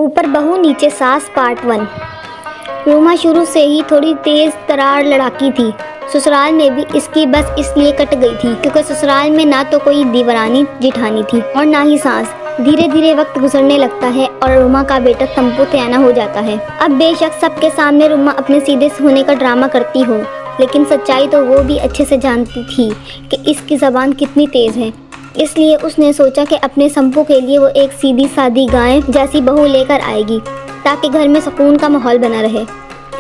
ऊपर बहू नीचे सास पार्ट 1। रूमा शुरू से ही थोड़ी तेज तरार लड़ाकी थी। ससुराल में भी इसकी बस इसलिए कट गई थी क्योंकि ससुराल में ना तो कोई दीवारानी जिठानी थी और ना ही सास। धीरे धीरे वक्त गुजरने लगता है और रूमा का बेटा संपू त्याना हो जाता है। अब बेशक सबके सामने रूमा अपने सीधे होने का ड्रामा करती हो, लेकिन सच्चाई तो वो भी अच्छे से जानती थी कि इसकी ज़बान कितनी तेज़ है। इसलिए उसने सोचा कि अपने संपू के लिए वो एक सीधी सादी गाय जैसी बहू लेकर आएगी ताकि घर में सुकून का माहौल बना रहे।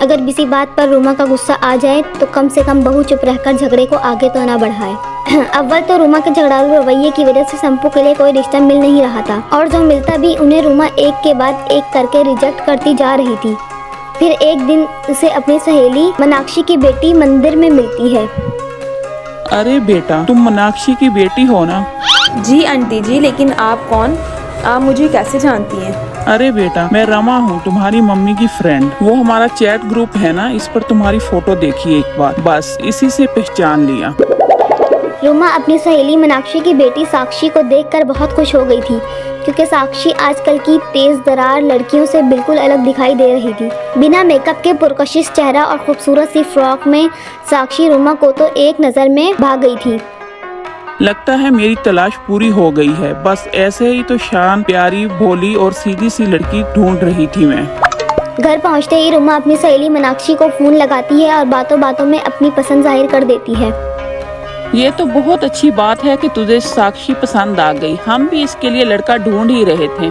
अगर किसी बात पर रूमा का गुस्सा आ जाए तो कम से कम बहू चुप रहकर झगड़े को आगे तो ना बढ़ाए। अव्वल तो रूमा के झगड़ालू रवैये की वजह से संपू के लिए कोई रिश्ता मिल नहीं रहा था और जो मिलता भी उन्हें रूमा एक के बाद एक करके रिजेक्ट करती जा रही थी। फिर एक दिन उसे अपनी सहेली मीनाक्षी की बेटी मंदिर में मिलती है। अरे बेटा, तुम मीनाक्षी की बेटी हो ना? जी आंटी जी, लेकिन आप कौन? आप मुझे कैसे जानती हैं? अरे बेटा, मैं रमा हूँ, तुम्हारी मम्मी की फ्रेंड। वो हमारा चैट ग्रुप है ना, इस पर तुम्हारी फोटो देखी एक बार, बस इसी से पहचान लिया। रूमा अपनी सहेली मीनाक्षी की बेटी साक्षी को देखकर बहुत खुश हो गई थी क्योंकि साक्षी आजकल की तेज दरार लड़कियों से बिल्कुल अलग दिखाई दे रही थी। बिना मेकअप के पुरकशिश चेहरा और खूबसूरत सी फ्रॉक में साक्षी रूमा को तो एक नज़र में भाग गई थी। लगता है मेरी तलाश पूरी हो गई है। बस ऐसे ही तो शान, प्यारी, भोली और सीधी सी लड़की ढूंढ रही थी मैं। घर पहुंचते ही रूमा अपनी सहेली मीनाक्षी को फोन लगाती है और बातों बातों में अपनी पसंद जाहिर कर देती है। ये तो बहुत अच्छी बात है कि तुझे साक्षी पसंद आ गई। हम भी इसके लिए लड़का ढूंढ ही रहे थे।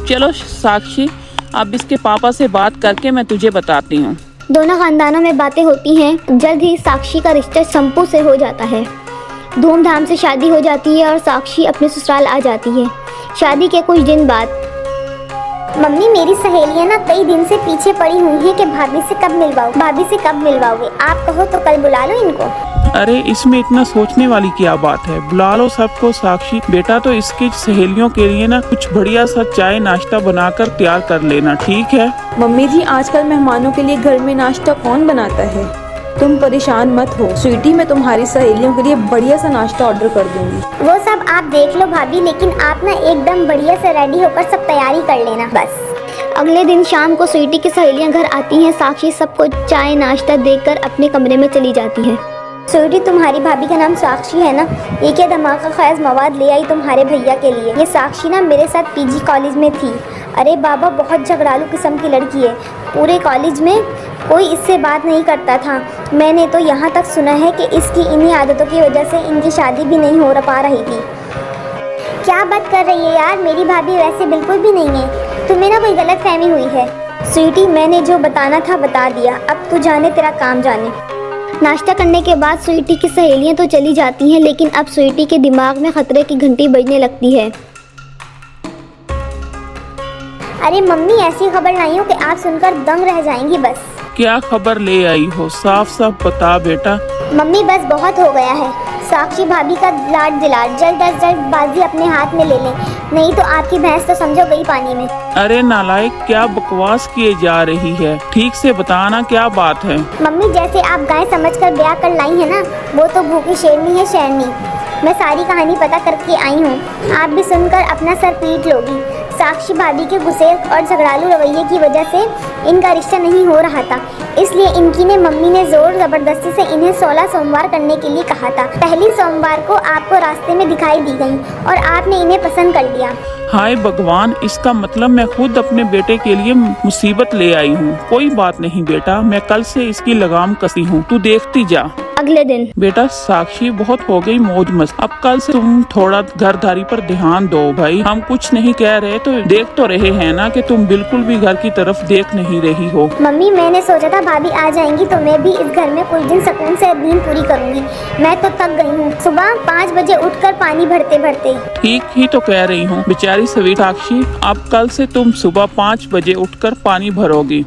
चलो साक्षी, अब इसके पापा से बात करके मैं तुझे बताती हूँ। दोनों खानदानों में बातें होती हैं। जल्द ही साक्षी का रिश्ता संपू से हो जाता है। धूमधाम से शादी हो जाती है और साक्षी अपने ससुराल आ जाती है। शादी के कुछ दिन बाद मम्मी, मेरी सहेलियां ना कई दिन से पीछे पड़ी हुई हैं कि भाभी से कब मिलवाओगे। आप कहो तो कल बुला लो इनको। अरे इसमें इतना सोचने वाली क्या बात है, बुला लो सबको। साक्षी बेटा, तो इसकी सहेलियों के लिए ना कुछ बढ़िया सा चाय नाश्ता बनाकर तैयार कर लेना, ठीक है? मम्मी जी, आजकल मेहमानों के लिए घर में नाश्ता कौन बनाता है? तुम परेशान मत हो स्वीटी, मैं तुम्हारी सहेलियों के लिए बढ़िया सा नाश्ता ऑर्डर कर दूंगी। वो सब आप देख लो भाभी, लेकिन आप ना एकदम बढ़िया से रेडी होकर सब तैयारी कर लेना बस। अगले दिन शाम को स्वीटी की सहेलियां घर आती हैं। साक्षी सबको चाय नाश्ता देकर अपने कमरे में चली जाती है। स्वीटी, तुम्हारी भाभी का नाम साक्षी है ना? ये क्या धमाका ख्याज मवाद ले आई तुम्हारे भैया के लिए? ये साक्षी ना मेरे साथ पीजी कॉलेज में थी। अरे बाबा, बहुत झगड़ालू किस्म की लड़की है। पूरे कॉलेज में कोई इससे बात नहीं करता था। मैंने तो यहाँ तक सुना है कि इसकी इन्हीं आदतों की वजह से इनकी शादी भी नहीं हो पा रही थी। क्या बात कर रही है यार, मेरी भाभी वैसे बिल्कुल भी नहीं है। तुम्हें ना कोई गलत फहमी हुई है। स्वीटी, मैंने जो बताना था बता दिया, अब तू जाने तेरा काम जाने। नाश्ता करने के बाद स्वीटी की सहेलियां तो चली जाती हैं, लेकिन अब स्वीटी के दिमाग में खतरे की घंटी बजने लगती है। अरे मम्मी, ऐसी खबर लाई हूँ कि आप सुनकर दंग रह जाएंगी बस। क्या खबर ले आई हो, साफ साफ बता बेटा। मम्मी, बस बहुत हो गया है। साक्षी भाभी का लाड दिलाड जल्द अज जल्द बाजी अपने हाथ में ले लें, नहीं तो आपकी भैंस तो समझो गई पानी में। अरे नालायक, क्या बकवास किए जा रही है? ठीक से बताना क्या बात है। मम्मी, जैसे आप गाय समझकर ब्याह कर लाई है ना, वो तो भूखी शेरनी है शेरनी। मैं सारी कहानी पता करके आई हूँ, आप भी सुनकर अपना सर पीट लोगी। साक्षी भाभी के गुस्से और झगड़ालू रवैये की वजह से इनका रिश्ता नहीं हो रहा था, इसलिए इनकी ने मम्मी ने जोर जबरदस्ती से इन्हें 16 सोमवार करने के लिए कहा था। पहली सोमवार को आपको रास्ते में दिखाई दी गई और आपने इन्हें पसंद कर लिया। हाय भगवान, इसका मतलब मैं खुद अपने बेटे के लिए मुसीबत ले आई हूँ। कोई बात नहीं बेटा, मैं कल से इसकी लगाम कसी हूँ, तू देखती जा। अगले दिन बेटा साक्षी, बहुत हो गई मौज मस्त। अब कल से तुम थोड़ा घरदारी पर ध्यान दो भाई। हम कुछ नहीं कह रहे तो देख तो रहे हैं ना कि तुम बिल्कुल भी घर की तरफ देख नहीं रही हो। मम्मी, मैंने सोचा था भाभी आ जाएंगी तो मैं भी इस घर में कुछ दिन सुकून से नींद पूरी करूंगी। मैं तो थक गई हूँ। सुबह 5 बजे उठकर पानी भरते भरते। ठीक ही तो कह रही हूँ बेचारी स्वीटी। साक्षी, अब कल से तुम सुबह 5 बजे उठकर पानी भरोगी।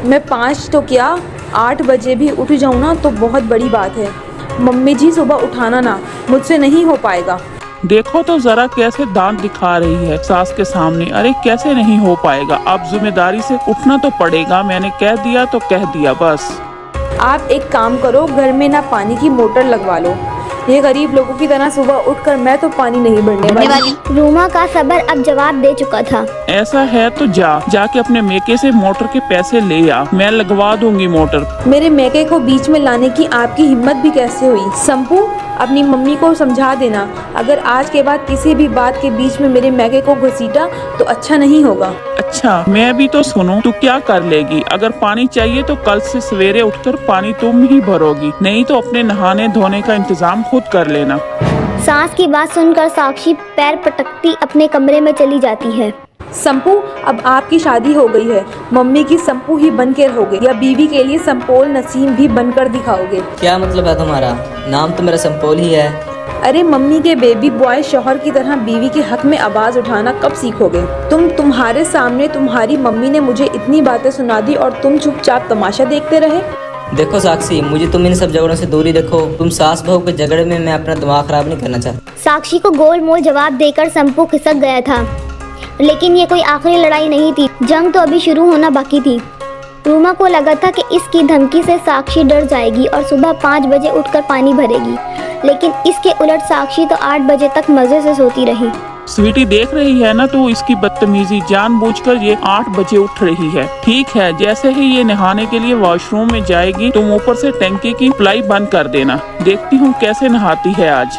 मैं 5 तो क्या 8 बजे भी उठ जाऊँ ना तो बहुत बड़ी बात है। मम्मी जी, सुबह उठाना ना, मुझसे नहीं हो पाएगा। देखो तो जरा कैसे दांत दिखा रही है सास के सामने। अरे कैसे नहीं हो पाएगा, अब जिम्मेदारी से उठना तो पड़ेगा। मैंने कह दिया तो कह दिया बस। आप एक काम करो, घर में ना पानी की मोटर लगवा लो ये गरीब लोगों की तरह सुबह उठकर मैं तो पानी नहीं भरने वाली। रूमा का सबर अब जवाब दे चुका था। ऐसा है तो जाके अपने मेके से मोटर के पैसे ले आ, मैं लगवा दूंगी मोटर। मेरे मैके को बीच में लाने की आपकी हिम्मत भी कैसे हुई? संपू, अपनी मम्मी को समझा देना, अगर आज के बाद किसी भी बात के बीच में मेरे मैके को घसीटा तो अच्छा नहीं होगा। अच्छा, मैं भी तो सुनूं, तू क्या कर लेगी? अगर पानी चाहिए तो कल से सवेरे उठकर पानी तुम ही भरोगी, नहीं तो अपने नहाने धोने का इंतजाम खुद कर लेना। सास की बात सुनकर साक्षी पैर पटकती अपने कमरे में चली जाती है। संपू, अब आपकी शादी हो गई है, मम्मी की संपू ही बन के रहोगे या बीवी के लिए संपोल नसीम भी बनकर दिखाओगे? क्या मतलब है तुम्हारा? नाम तो मेरा संपोल ही है। अरे मम्मी के बेबी बॉय शौहर की तरह बीवी के हक में आवाज उठाना कब सीखोगे? तुम्हारे सामने तुम्हारी मम्मी ने मुझे इतनी बातें सुना दी और तुम चुपचाप तमाशा देखते रहे। देखो साक्षी, मुझे तुम इन सब झगड़ों से दूरी रखो। तुम सास बहू के झगड़े में मैं अपना दिमाग खराब नहीं करना चाहता। साक्षी को गोल मोल जवाब देकर संपू खिसक गया था, लेकिन ये कोई आखिरी लड़ाई नहीं थी, जंग तो अभी शुरू होना बाकी थी। रूमा को लगा था कि इसकी धमकी से साक्षी डर जाएगी और सुबह 5 बजे उठकर पानी भरेगी, लेकिन इसके उलट साक्षी तो 8 बजे तक मजे से सोती रही। स्वीटी देख रही है ना तू इसकी बदतमीजी, जानबूझकर ये 8 बजे उठ रही है। ठीक है, जैसे ही ये नहाने के लिए वॉशरूम में जाएगी तुम ऊपर से टंकी की सप्लाई बंद कर देना। देखती हूँ कैसे नहाती है आज।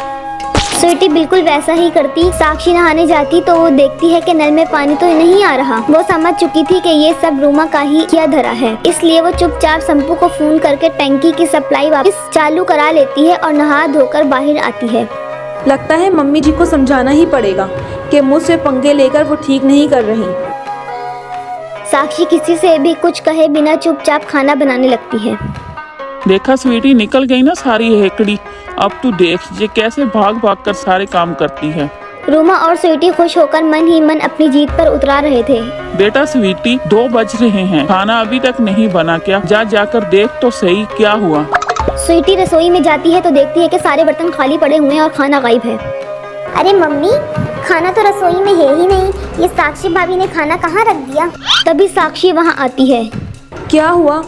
स्वीटी बिल्कुल वैसा ही करती। साक्षी नहाने जाती तो वो देखती है कि नल में पानी तो नहीं आ रहा। वो समझ चुकी थी कि ये सब रूमा का ही किया धरा है, इसलिए वो चुपचाप संपू को फोन करके टंकी की सप्लाई वापस चालू करा लेती है और नहा धोकर बाहर आती है। लगता है मम्मी जी को समझाना ही पड़ेगा कि मुझसे पंगे लेकर वो ठीक नहीं कर रही। साक्षी किसी से भी कुछ कहे बिना चुपचाप खाना बनाने लगती है। देखा स्वीटी, निकल गई ना सारी हेकड़ी। अब तू देख ये कैसे भाग भाग कर सारे काम करती है। रूमा और स्वीटी खुश होकर मन ही मन अपनी जीत पर उतरा रहे थे। बेटा स्वीटी, 2 बज रहे हैं, खाना अभी तक नहीं बना क्या? जाकर देख तो सही क्या हुआ। स्वीटी रसोई में जाती है तो देखती है कि सारे बर्तन खाली पड़े हुए हैं और खाना गायब है। अरे मम्मी, खाना तो रसोई में है ही नहीं, ये साक्षी भाभी ने खाना कहाँ रख दिया? तभी साक्षी वहाँ आती है। क्या हुआ?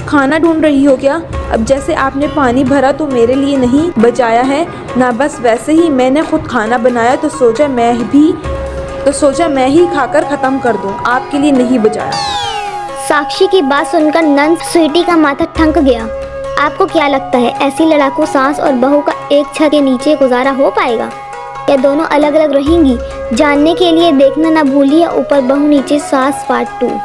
खाना ढूंढ रही हो क्या? अब जैसे आपने पानी भरा तो मेरे लिए नहीं बचाया है ना, बस वैसे ही मैंने खुद खाना बनाया तो सोचा मैं ही खाकर खत्म कर दूं, आपके लिए नहीं बचाया। साक्षी की बात सुनकर नंद स्वीटी का माथा ठनक गया। आपको क्या लगता है ऐसी लड़ाकू सास और बहू का एक छत के नीचे गुजारा हो पाएगा या दोनों अलग अलग रहेंगी? जानने के लिए देखना ना भूलिए ऊपर बहू नीचे सास पार्ट 2।